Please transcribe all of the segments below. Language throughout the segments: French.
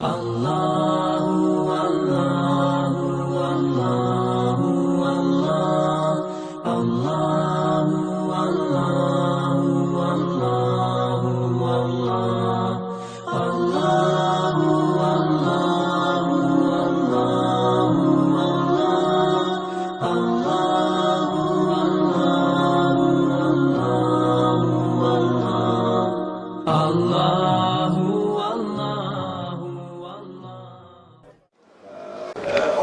On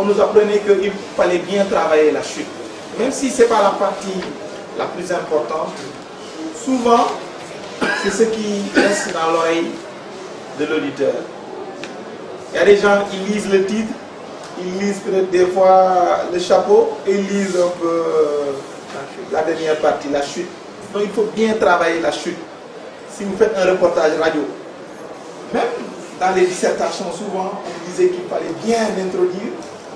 nous apprenait qu'il fallait bien travailler la chute. Même si ce n'est pas la partie la plus importante, souvent, c'est ce qui reste dans l'oreille de l'auditeur. Il y a des gens qui lisent le titre, ils lisent peut-être des fois le chapeau et ils lisent un peu la dernière partie, la chute. Donc il faut bien travailler la chute. Si vous faites un reportage radio, même dans les dissertations, souvent, on disait qu'il fallait bien introduire,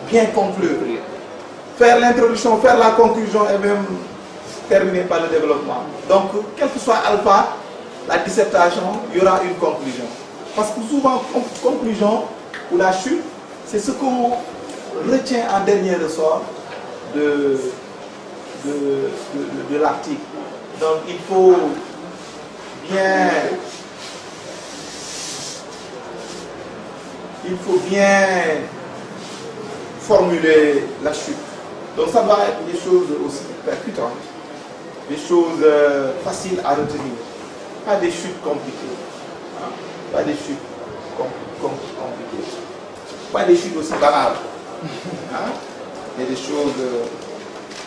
bien conclure. Faire l'introduction, faire la conclusion et même terminer par le développement. Donc, quel que soit alpha, la dissertation, il y aura une conclusion. Parce que souvent, conclusion ou la chute, c'est ce qu'on retient en dernier ressort de l'article. Donc, il faut bien formuler la chute. Donc ça va être des choses aussi percutantes, des choses faciles à retenir, pas des chutes compliquées, hein? Pas des chutes compliquées, pas des chutes aussi banales, hein? Mais des choses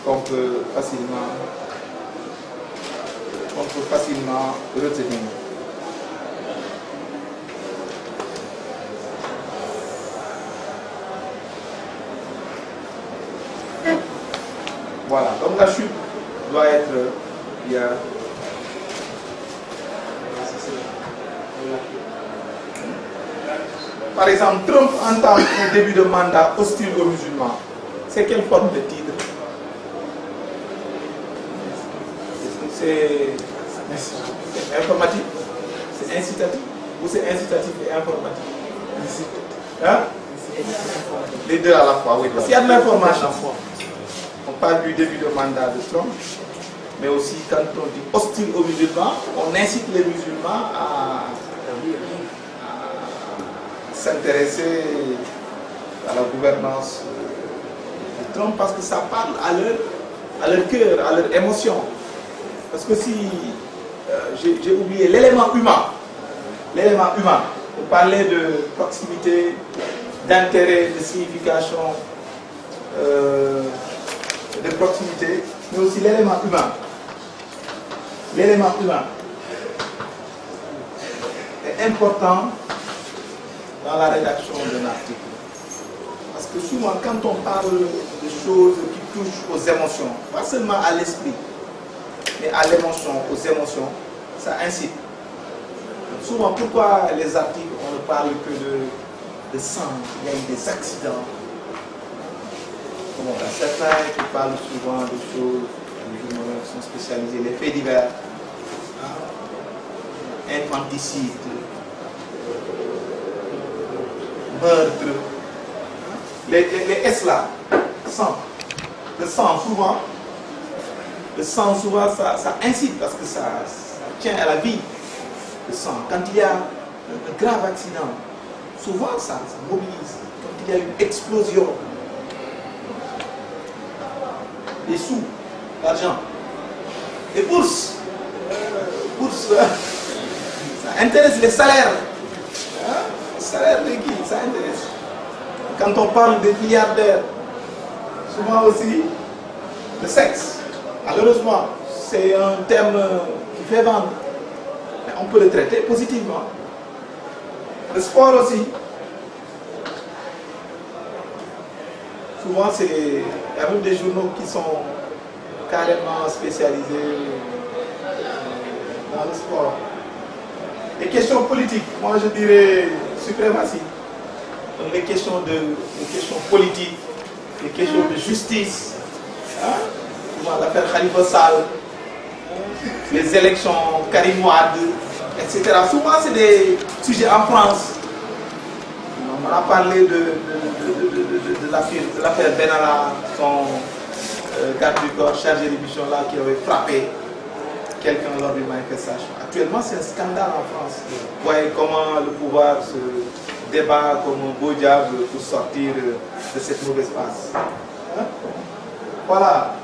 qu'on peut facilement retenir. Voilà, donc la chute doit être bien. Par exemple, Trump entame un début de mandat hostile aux musulmans. C'est quelle forme de titre? C'est informatif? C'est incitatif? Ou c'est incitatif et informatif? Hein? Les deux à la fois, oui. Parce qu'il y a de l'information. On parle du début de mandat de Trump, mais aussi quand on dit hostile aux musulmans, on incite les musulmans à s'intéresser à la gouvernance de Trump parce que ça parle à leur cœur, à leur émotion. Parce que si j'ai oublié l'élément humain, on parlait de proximité, d'intérêt, de signification, de proximité, mais aussi l'élément humain. L'élément humain est important dans la rédaction d'un article. Parce que souvent, quand on parle de choses qui touchent aux émotions, pas seulement à l'esprit, mais à l'émotion, aux émotions, ça incite. Donc souvent, pourquoi les articles, on ne parle que de sang, il y a eu des accidents. Bon, certains qui parlent souvent de choses, les journaux qui sont spécialisés, les faits divers, infanticide, meurtre, les S là, sang. Le sang souvent ça incite parce que ça tient à la vie. Le sang, quand il y a un grave accident, souvent ça mobilise. Quand il y a une explosion, les sous, l'argent, les bourses, ça intéresse les salaires. Les salaires de qui? Ça intéresse. Quand on parle des milliardaires, souvent aussi, le sexe, malheureusement, c'est un thème qui fait vendre. Mais on peut le traiter positivement. Le sport aussi. Souvent, il y a même des journaux qui sont carrément spécialisés dans le sport. Les questions politiques, moi je dirais suprématie. Donc les questions politiques, les questions de justice, souvent l'affaire Khalifa Sall, les élections Karim Wade, etc. Souvent c'est des sujets en France. On a parlé de l'affaire Benalla, son garde du corps chargé de mission là qui avait frappé quelqu'un lors d'une manifestation. Actuellement, c'est un scandale en France. Vous voyez comment le pouvoir se débat comme un beau diable pour sortir de cette mauvaise passe. Hein? Voilà.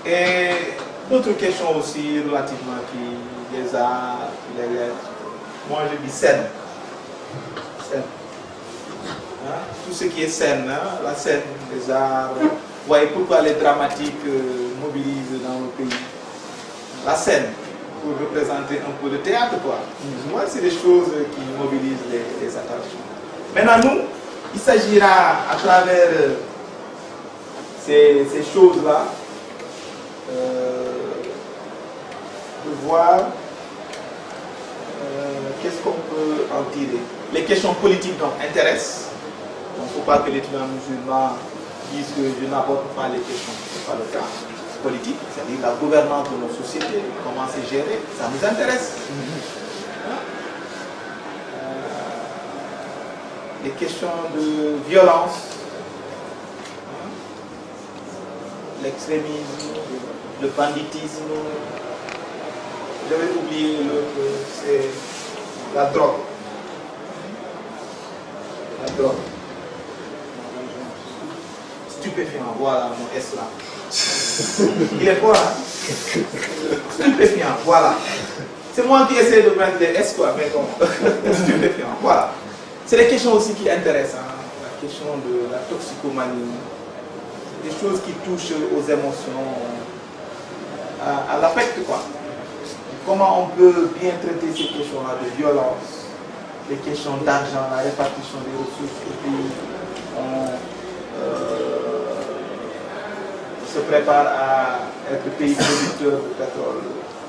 Et d'autres questions aussi relativement qui les arts, les lettres. Moi je dis scène. Scène. Hein? Tout ce qui est scène, hein? La scène, les arts. Vous voyez pourquoi les dramatiques mobilisent dans le pays. La scène, pour représenter un peu de théâtre, quoi. Moi, c'est des choses qui mobilisent les attentions. Maintenant, nous, il s'agira à travers ces choses-là de voir qu'est-ce qu'on peut en tirer. Les questions politiques donc intéressent. Il ne faut pas que l'étudiant musulman dise que je n'aborde pas les questions. Ce n'est pas le cas. Politique, c'est-à-dire la gouvernance de nos sociétés, comment c'est géré, ça nous intéresse. Les questions de violence, l'extrémisme, le banditisme, j'avais oublié l'autre, c'est la drogue. La drogue. Stupéfiant, voilà mon S là. Il est fort, hein? Stupéfiant, voilà. C'est moi qui essaie de mettre des S, quoi, mais bon. Stupéfiant, voilà. C'est des questions aussi qui intéressent, hein? La question de la toxicomanie, des choses qui touchent aux émotions, à l'affect, quoi. Comment on peut bien traiter ces questions-là de violence, les questions d'argent, la répartition des ressources, et puis se prépare à être pays producteur de pétrole.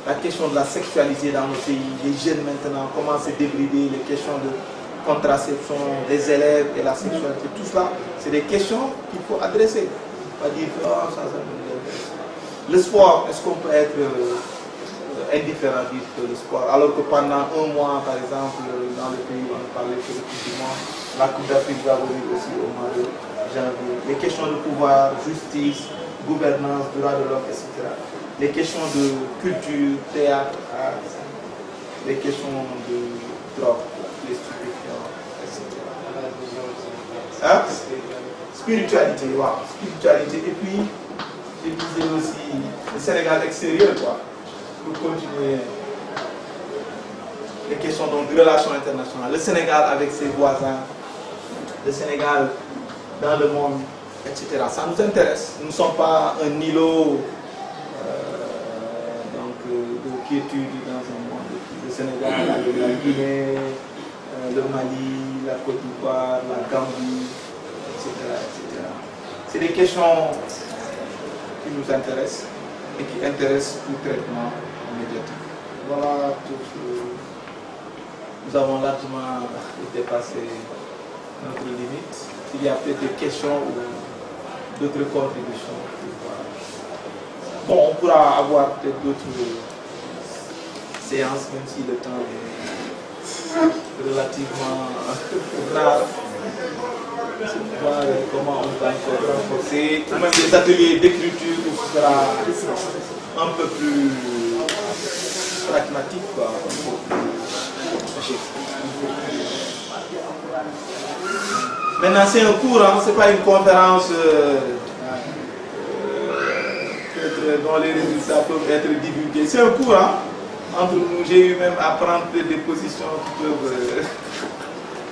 La question de la sexualité dans nos pays, les jeunes maintenant, comment se débrider, les questions de contraception des élèves et la sexualité, tout cela, c'est des questions qu'il faut adresser. Pas dire que oh, ça me... Le sport, est-ce qu'on peut être indifférent de le sport, alors que pendant un mois, par exemple, dans le pays, on parlait que du mois, la Coupe d'Afrique va venir aussi au mois de janvier. Les questions de pouvoir, justice, gouvernance, droits de l'homme, etc. Les questions de culture, théâtre, art, les questions de drogue, les stupéfiants, etc. Hein? Spiritualité, wow. Spiritualité. Et puis, je disais aussi le Sénégal extérieur, quoi. Pour continuer les questions donc, de relations internationales. Le Sénégal avec ses voisins, le Sénégal dans le monde, etc. Ça nous intéresse. Nous ne sommes pas un îlot de quiétude dans un monde. Le Sénégal avec la Guinée, le Mali, la Côte d'Ivoire, la Gambie, etc. etc. C'est des questions qui nous intéressent et qui intéressent tout traitement médiatique. Voilà tout. Nous avons largement dépassé notre limite. Il y a peut-être des questions ou d'autres contributions. Bon, on pourra avoir peut-être d'autres séances, même si le temps est relativement rare. Voir comment on peut encore renforcer. Ou même des ateliers d'écriture où ce sera un peu plus pragmatique, quoi. Maintenant, c'est un cours, hein, ce n'est pas une conférence dont les résultats peuvent être divulgués. C'est un cours, hein, entre nous. J'ai eu même à prendre des positions qui peuvent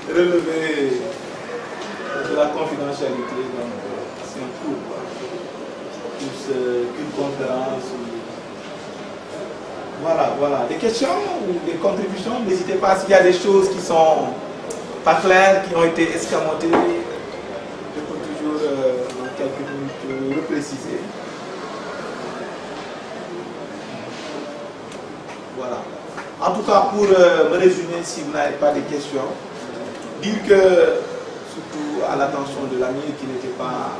relever de la confidentialité. Donc, c'est un cours, quoi. Plus qu'une conférence. Voilà. Des questions ou des contributions, n'hésitez pas. S'il y a des choses qui sont pas claires, qui ont été escamotées, je peux toujours dans quelques minutes repréciser. Voilà. En tout cas, pour me résumer, si vous n'avez pas de questions, dire que, surtout à l'attention de l'ami qui n'était pas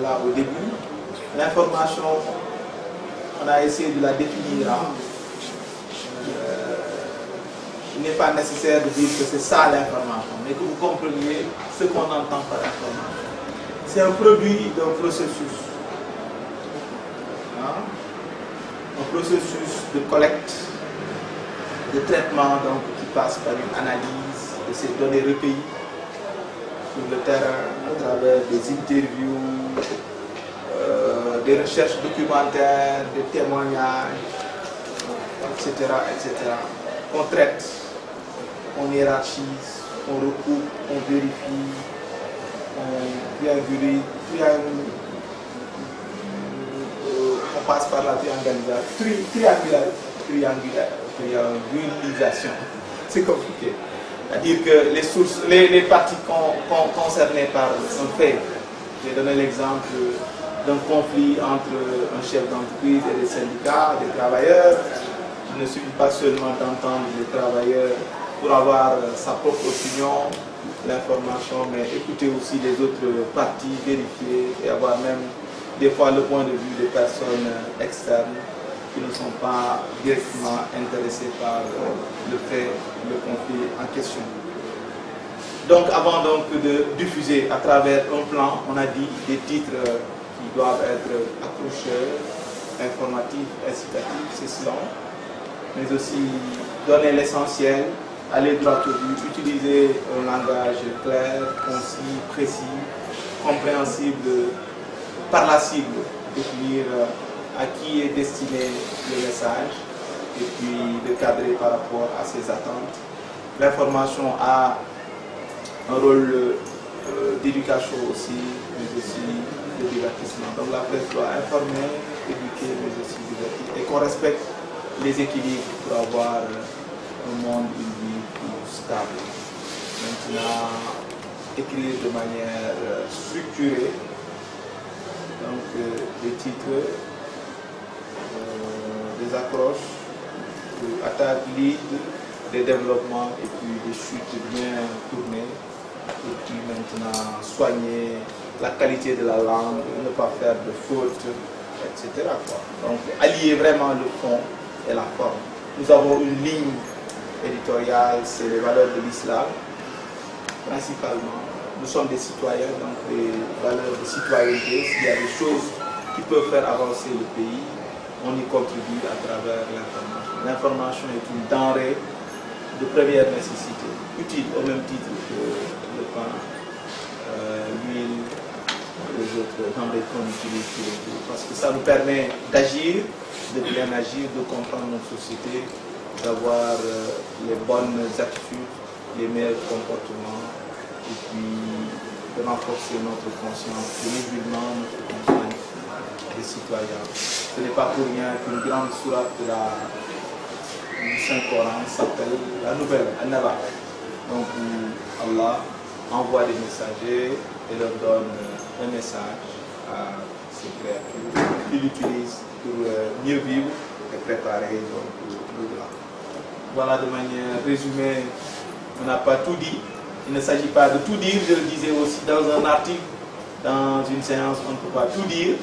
là au début, l'information, on a essayé de la définir. il n'est pas nécessaire de dire que c'est ça l'information, mais que vous compreniez ce qu'on entend par information. C'est un produit d'un processus. Hein? Un processus de collecte, de traitement donc, qui passe par une analyse de ces données recueillies sur le terrain à travers des interviews, des recherches documentaires, des témoignages, etc., etc. On traite, on hiérarchise, on recoupe, on vérifie, on triangulise, on passe par la triangulisation. C'est compliqué. C'est-à-dire que les sources, les parties concernées par un fait, j'ai donné l'exemple d'un conflit entre un chef d'entreprise et des syndicats, des travailleurs. Il ne suffit pas seulement d'entendre les travailleurs pour avoir sa propre opinion, l'information, mais écouter aussi les autres parties, vérifier et avoir même des fois le point de vue des personnes externes qui ne sont pas directement intéressées par le fait, le conflit en question. Donc avant donc de diffuser à travers un plan, on a dit des titres qui doivent être accrocheurs, informatifs, incitatifs, c'est cela, mais aussi donner l'essentiel, aller droit au but, utiliser un langage clair, concis, précis, compréhensible par la cible, définir à qui est destiné le message et puis le cadrer par rapport à ses attentes. L'information a un rôle d'éducation aussi, mais aussi de divertissement. Donc la presse doit informer, éduquer, mais aussi divertir. Et qu'on respecte les équilibres pour avoir un monde, une vie plus stable. Maintenant, écrire de manière structurée, donc des titres, des accroches, des attaques lead, des développements et puis des chutes bien tournées. Et puis maintenant soigner la qualité de la langue, ne pas faire de fautes, etc. Donc allier vraiment le fond et la forme. Nous avons une ligne éditoriale, c'est les valeurs de l'islam, principalement. Nous sommes des citoyens, donc les valeurs de citoyenneté. S'il y a des choses qui peuvent faire avancer le pays, on y contribue à travers l'information. L'information est une denrée de première nécessité, utile au même titre que le pain, l'huile, les autres denrées qu'on utilise tous les jours. Parce que ça nous permet d'agir, de bien agir, de comprendre notre société, d'avoir les bonnes attitudes, les meilleurs comportements, et puis de renforcer notre conscience de musulmans, notre conscience des citoyens. Ce n'est pas pour rien qu'une grande sourate du Saint-Coran s'appelle la nouvelle, An-Naba. Donc Allah envoie des messagers et leur donne un message à ces créatures qu'ils l'utilisent pour mieux vivre et préparer l'au-delà. Voilà, de manière résumée, on n'a pas tout dit. Il ne s'agit pas de tout dire, je le disais aussi dans un article, dans une séance, on ne peut pas tout dire,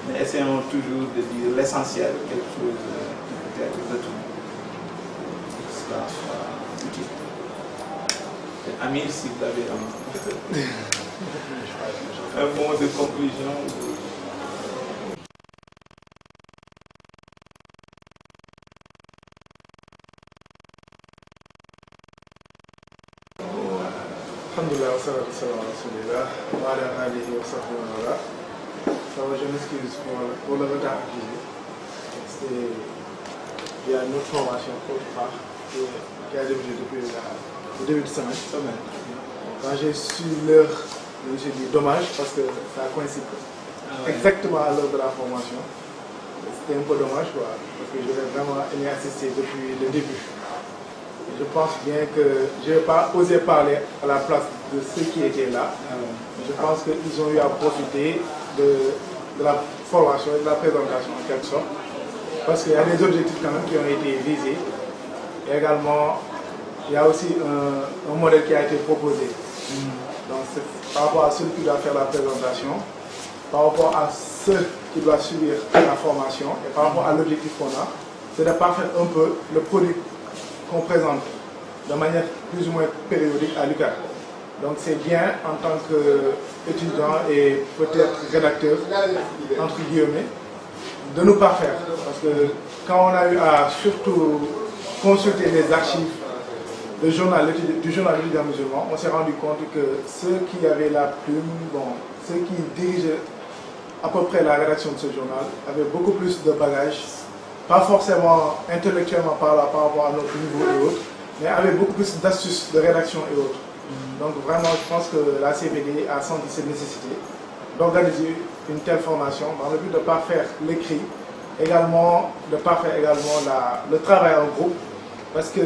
mais essayons toujours de dire l'essentiel, quelque chose qui peut être retenu. Cela soit utile. Amir, si vous avez un mot de conclusion. Alhamdulillah, wa salatu salam wa rasulillah, wa ala alihi wa sahbihi wa ala. Ça va, je m'excuse pour le retard accusé. Il y a une autre formation autre part qui a débuté depuis le début de semaine. Quand j'ai su l'heure, je me suis dit dommage parce que ça coïncide exactement à l'heure de la formation. C'était un peu dommage quoi, parce que j'aurais vraiment aimé assister depuis le début. Je pense bien que je n'ai pas osé parler à la place de ceux qui étaient là. Je pense qu'ils ont eu à profiter de la formation et de la présentation en quelque sorte. Parce qu'il y a des objectifs quand même qui ont été visés. Et également, il y a aussi un modèle qui a été proposé. Donc par rapport à celui qui doit faire la présentation, par rapport à ceux qui doivent subir la formation et par rapport à l'objectif qu'on a, c'est de parfaire un peu le produit qu'on présente de manière plus ou moins périodique à l'UQAD. Donc c'est bien en tant qu'étudiant et peut-être rédacteur, entre guillemets, de nous parfaire. Parce que quand on a eu à surtout consulter les archives du journal étudiant musulman, on s'est rendu compte que ceux qui avaient la plume, ceux qui dirigeaient à peu près la rédaction de ce journal avaient beaucoup plus de bagages, pas forcément intellectuellement par rapport à notre niveau et autres, mais avaient beaucoup plus d'astuces de rédaction et autres. Donc vraiment, je pense que la CPD a senti cette nécessité d'organiser une telle formation dans le but de parfaire l'écrit, également de parfaire également le travail en groupe, parce que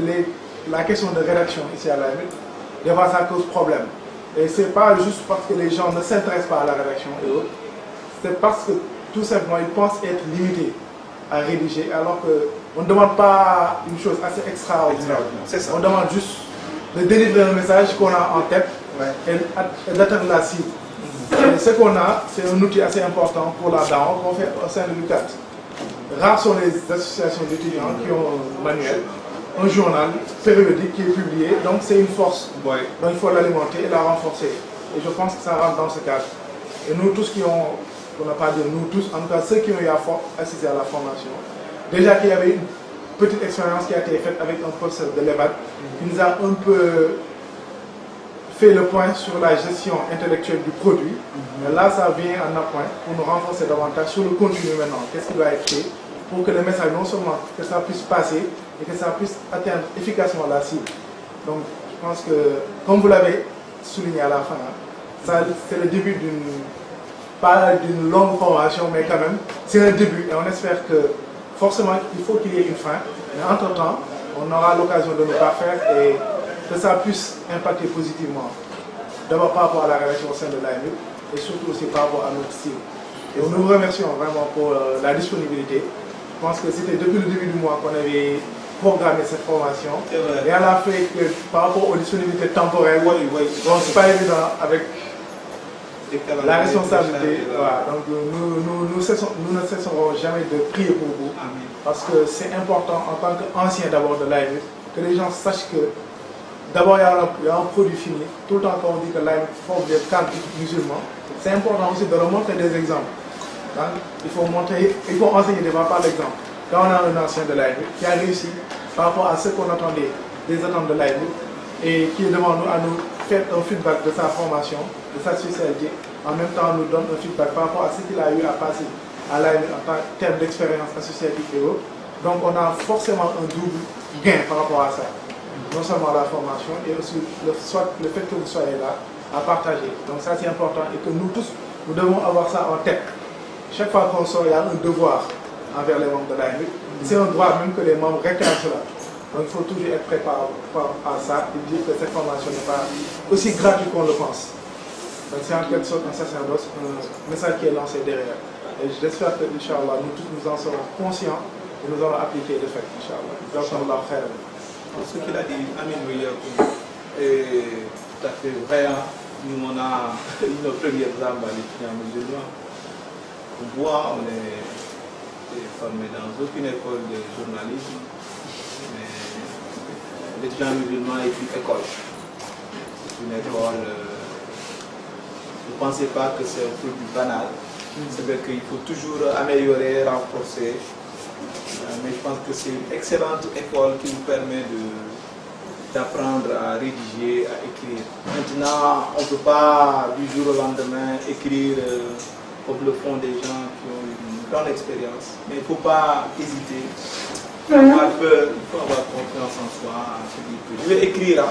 la question de rédaction ici à l'AMUT, des fois ça cause problème. Et ce n'est pas juste parce que les gens ne s'intéressent pas à la rédaction et autres, c'est parce que tout simplement ils pensent être limités à rédiger, alors qu'on ne demande pas une chose assez extraordinaire. On demande juste de délivrer un message qu'on a en tête et d'atteindre la cible. Et ce qu'on a, c'est un outil assez important pour la DAO qu'on fait au sein de l'UQAD. Rares sont les associations d'étudiants qui ont un manuel, un journal périodique qui est publié, donc c'est une force. Donc il faut l'alimenter et la renforcer. Et je pense que ça rentre dans ce cadre. Et nous tous on n'a pas dit nous tous, en tout cas ceux qui ont eu à assister à la formation, déjà qu'il y avait une petite expérience qui a été faite avec un professeur de l'EVAD, qui nous a un peu fait le point sur la gestion intellectuelle du produit. Mais là, ça vient en appoint pour nous renforcer davantage sur le contenu maintenant. Qu'est-ce qui doit être fait pour que le message, non seulement que ça puisse passer, et que ça puisse atteindre efficacement la cible. Donc, je pense que, comme vous l'avez souligné à la fin, c'est le début pas d'une longue formation, mais quand même, c'est un début. Et on espère que, forcément, il faut qu'il y ait une fin. Mais entre-temps, on aura l'occasion de nous parfaire et que ça puisse impacter positivement. D'abord par rapport à la rédaction au sein de l'AMU et surtout aussi par rapport à notre style. Et nous vous remercions vraiment pour la disponibilité. Je pense que c'était depuis le début du mois qu'on avait programmé cette formation. Et à la fin, par rapport aux disponibilités temporelles, c'est pas évident avec la responsabilité. Voilà. Donc nous ne cesserons jamais de prier pour vous. Parce que c'est important en tant qu'ancien d'abord de l'AMU que les gens sachent que d'abord il y a un produit fini. Tout le temps quand on dit que l'AMU forme des cadres musulmans, c'est important aussi de leur montrer des exemples. Donc, il faut enseigner devant par l'exemple. Quand on a un ancien de l'AMU qui a réussi par rapport à ce qu'on attendait des attentes de l'AMU et qui est devant nous à nous faire un feedback de sa formation, de sa spécialité, en même temps nous donne un feedback par rapport à ce qu'il a eu à passer à l'AMU en termes d'expérience associative et autres. Donc on a forcément un double gain par rapport à ça. Non seulement la formation et aussi le fait que vous soyez là à partager. Donc ça c'est important et que nous tous, nous devons avoir ça en tête. Chaque fois qu'on sort, il y a un devoir envers les membres de l'AMU. C'est un droit même que les membres réclament cela. Donc il faut toujours être prêt par rapport à ça et dire que cette formation n'est pas aussi gratuite qu'on le pense. Donc c'est en quelque sorte un sacerdoce, un message qui est lancé derrière. Et j'espère que, Inch'Allah, nous tous nous en serons conscients et nous allons appliquer de fait, Inch'Allah. Ce qu'il a dit, Amin est tout à fait vrai. Nous, on a une première examen à l'étudiant musulman. On voit, on est formé dans aucune école de journalisme, mais l'étudiant musulman est une école. C'est une école. Ne pensez pas que c'est un produit banal. C'est vrai qu'il faut toujours améliorer, renforcer. Mais je pense que c'est une excellente école qui nous permet d'apprendre à rédiger, à écrire. Maintenant, on ne peut pas du jour au lendemain écrire comme le font des gens qui ont une grande expérience. Mais il ne faut pas hésiter. Il faut avoir confiance en soi. Je vais écrire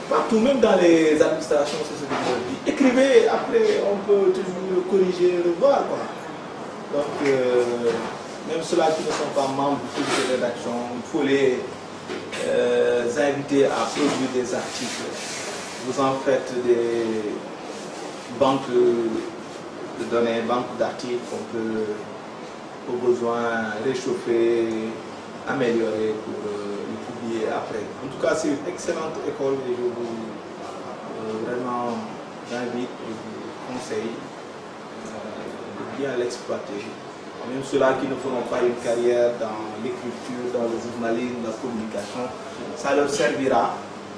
partout, même dans les administrations, c'est ce que je dis. Écrivez, après on peut toujours corriger, revoir. Donc, même ceux-là qui ne sont pas membres du comité de rédaction, il faut les inviter à produire des articles. Vous en faites des banques de données, banques d'articles qu'on peut au besoin réchauffer, améliorer pour le publier après. En tout cas, c'est une excellente école et je vous vraiment invite, je vous conseille de bien l'exploiter même ceux-là qui ne feront pas une carrière dans l'écriture, dans le journalisme, dans la communication, ça leur servira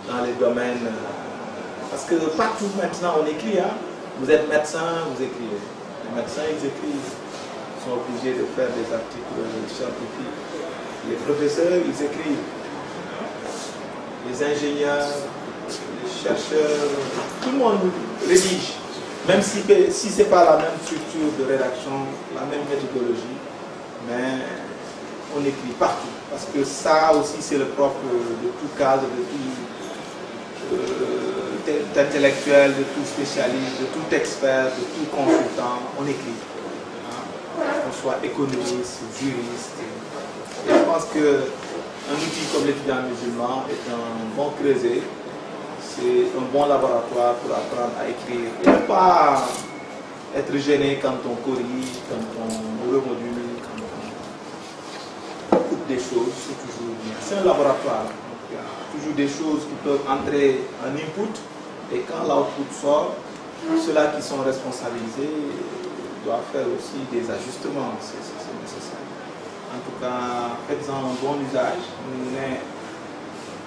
dans les domaines. Parce que partout maintenant on écrit, hein. Vous êtes médecin, vous écrivez. Les médecins, ils écrivent. Ils sont obligés de faire des articles scientifiques. Les professeurs, ils écrivent. Les ingénieurs, les chercheurs, tout le monde rédige. Même si ce n'est pas la même structure de rédaction, la même méthodologie, mais on écrit partout. Parce que ça aussi, c'est le propre de tout cadre, de tout intellectuel, de tout spécialiste, de tout expert, de tout consultant, on écrit. Qu'on soit économiste, juriste. Et je pense qu'un outil comme l'étudiant musulman est un bon creuset. C'est un bon laboratoire pour apprendre à écrire. Et ne pas être gêné quand on corrige, quand on remodule, quand on coupe des choses, c'est toujours bien. C'est un laboratoire. Donc, il y a toujours des choses qui peuvent entrer en input. Et quand l'output sort, ceux-là qui sont responsabilisés doivent faire aussi des ajustements. C'est nécessaire. En tout cas, faites-en un bon usage.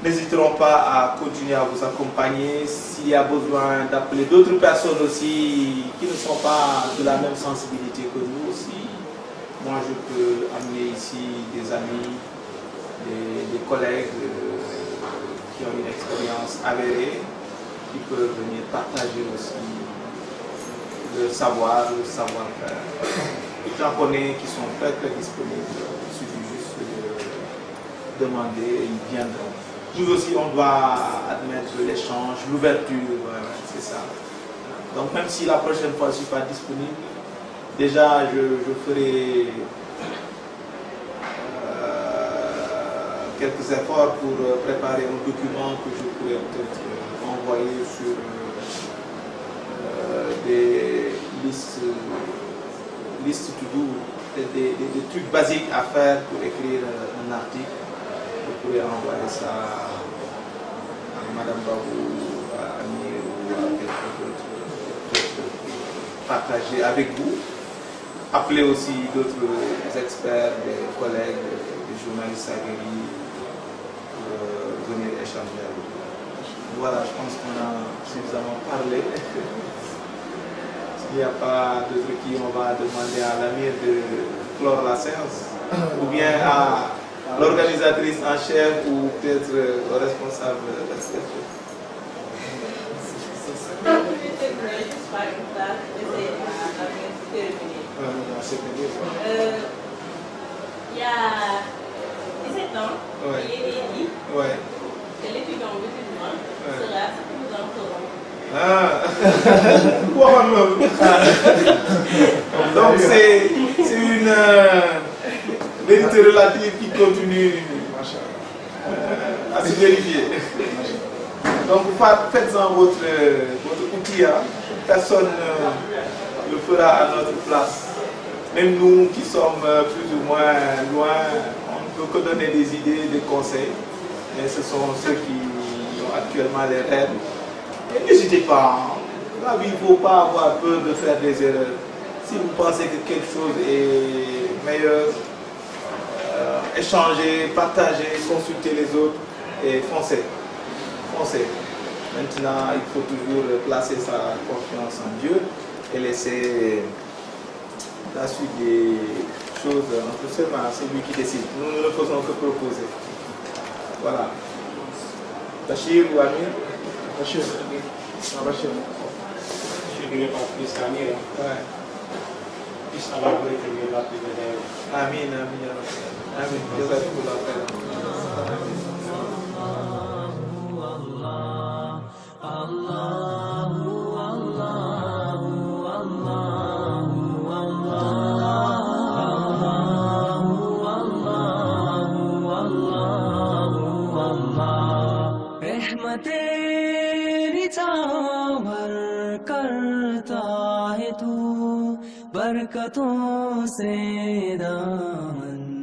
N'hésiteront pas à continuer à vous accompagner. S'il y a besoin d'appeler d'autres personnes aussi qui ne sont pas de la même sensibilité que nous aussi, moi je peux amener ici des amis, des collègues qui ont une expérience avérée, qui peuvent venir partager aussi le savoir-faire. J'en connais qui sont très disponibles. Il suffit juste de demander et ils viendront. Nous aussi, on doit admettre l'échange, l'ouverture, voilà, c'est ça. Donc même si la prochaine fois je ne suis pas disponible, déjà je ferai quelques efforts pour préparer un document que je pourrais peut-être envoyer sur des listes to-do, des trucs basiques à faire pour écrire un article. Vous pouvez envoyer ça à Madame Babou, à Amir ou à quelqu'un d'autre, partager avec vous. Appelez aussi d'autres experts, des collègues, des journalistes aguerris pour venir échanger avec vous. Voilà, je pense qu'on a suffisamment parlé. S'il n'y a pas d'autres qui, on va demander à l'Amir de clore la séance, ou bien à l'organisatrice en chef ou peut-être au responsable. Il y a 17 ans, Ouais. il est dit Ouais. que l'étudiant musulman sera ce que nous en ferons. Ah. Donc c'est une vérité relative qui continue à se vérifier. Donc faites-en votre outil. Hein. Personne ne le fera à notre place. Même nous qui sommes plus ou moins loin, on ne peut que donner des idées, des conseils. Mais ce sont ceux qui ont actuellement les rênes. Et n'hésitez pas. Là, il ne faut pas avoir peur de faire des erreurs. Si vous pensez que quelque chose est meilleur, échangez, partagez, consultez les autres et foncez. Foncez. Maintenant, il faut toujours placer sa confiance en Dieu et laisser la suite des choses entre ses mains. C'est lui qui décide. Nous ne le faisons que proposer. Voilà. Bachir ou Amir? Bachir. Bachir. Je dirais pas plus Amir. Ouais. Plus Allah pour écrire la plus de Amin, amin, amin. Jazakumullah khairan. करता है तू बरकतों से दामन